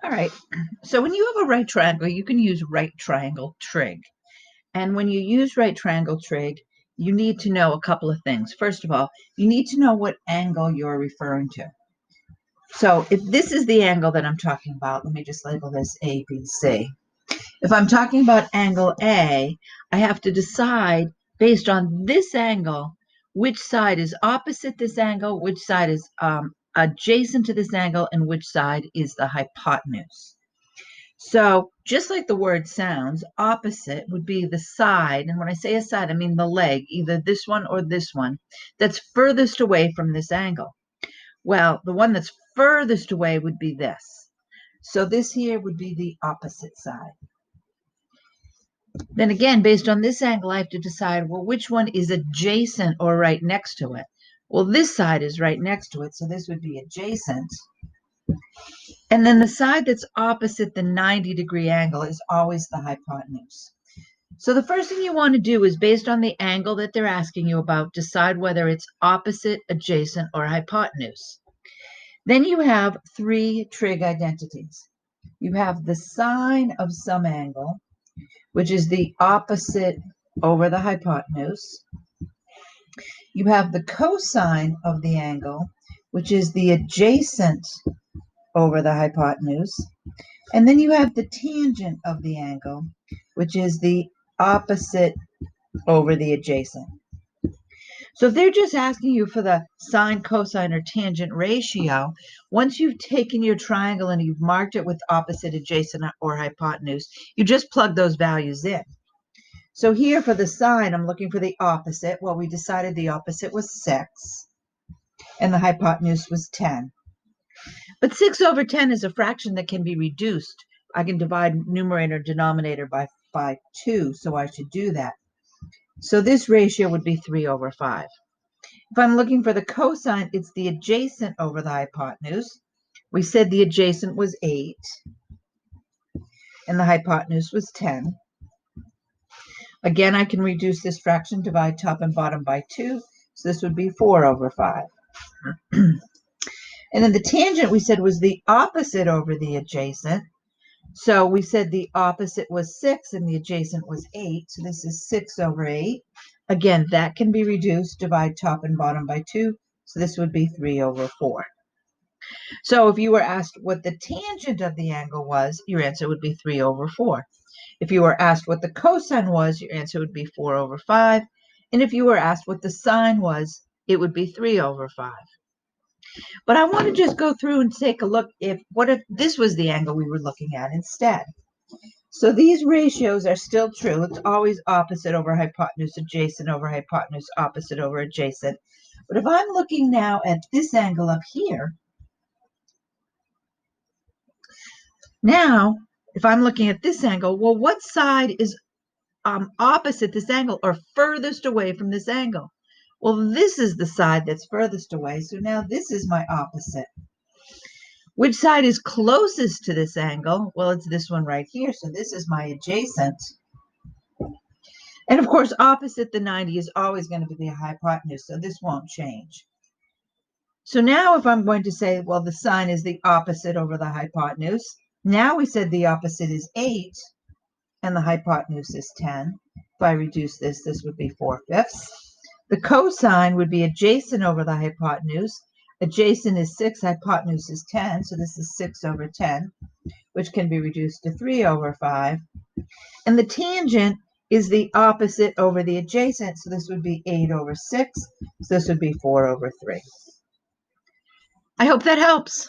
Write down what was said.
All right. So when you have a right triangle, you can use right triangle trig. And when you use right triangle trig, you need to know a couple of things. First of all, you need to know what angle you're referring to. So if this is the angle that I'm talking about, let me just label this A, B, C. If I'm talking about angle A, I have to decide based on this angle, which side is opposite this angle, which side is adjacent to this angle, and which side is the hypotenuse. So just like the word sounds, opposite would be the side. And when I say a side, I mean the leg, either this one or this one, that's furthest away from this angle. Well, the one that's furthest away would be this. So this here would be the opposite side. Then again, based on this angle, I have to decide, well, which one is adjacent or right next to it? Well, this side is right next to it, so this would be adjacent. And then the side that's opposite the 90-degree angle is always the hypotenuse. So the first thing you want to do is, based on the angle that they're asking you about, decide whether it's opposite, adjacent, or hypotenuse. Then you have three trig identities. You have the sine of some angle, which is the opposite over the hypotenuse. You have the cosine of the angle, which is the adjacent over the hypotenuse. And then you have the tangent of the angle, which is the opposite over the adjacent. So if they're just asking you for the sine, cosine, or tangent ratio, once you've taken your triangle and you've marked it with opposite, adjacent, or hypotenuse, you just plug those values in. So here for the sine, I'm looking for the opposite. Well, we decided the opposite was 6, and the hypotenuse was 10. But 6 over 10 is a fraction that can be reduced. I can divide numerator and denominator by 2, so I should do that. So this ratio would be 3 over 5. If I'm looking for the cosine, it's the adjacent over the hypotenuse. We said the adjacent was 8, and the hypotenuse was 10. Again, I can reduce this fraction, divide top and bottom by 2, so this would be 4 over 5. And then the tangent we said was the opposite over the adjacent. So we said the opposite was 6 and the adjacent was 8. So this is 6 over 8. Again, that can be reduced, divide top and bottom by 2. So this would be 3 over 4. So if you were asked what the tangent of the angle was, your answer would be 3 over 4. If you were asked what the cosine was, your answer would be 4 over 5. And if you were asked what the sine was, it would be 3 over 5. But I want to just go through and take a look what if this was the angle we were looking at instead. So these ratios are still true. It's always opposite over hypotenuse, adjacent over hypotenuse, opposite over adjacent. But if I'm looking now at this angle up here, now if I'm looking at this angle, well, what side is opposite this angle or furthest away from this angle? Well, this is the side that's furthest away, so now this is my opposite. Which side is closest to this angle? Well, it's this one right here, so this is my adjacent. And of course, opposite the 90 is always going to be the hypotenuse, so this won't change. So now if I'm going to say, well, the sine is the opposite over the hypotenuse, now we said the opposite is 8, and the hypotenuse is 10. If I reduce this, this would be 4/5. The cosine would be adjacent over the hypotenuse. Adjacent is 6, hypotenuse is 10, so this is 6 over 10, which can be reduced to 3 over 5. And the tangent is the opposite over the adjacent, so this would be 8 over 6, so this would be 4 over 3. I hope that helps.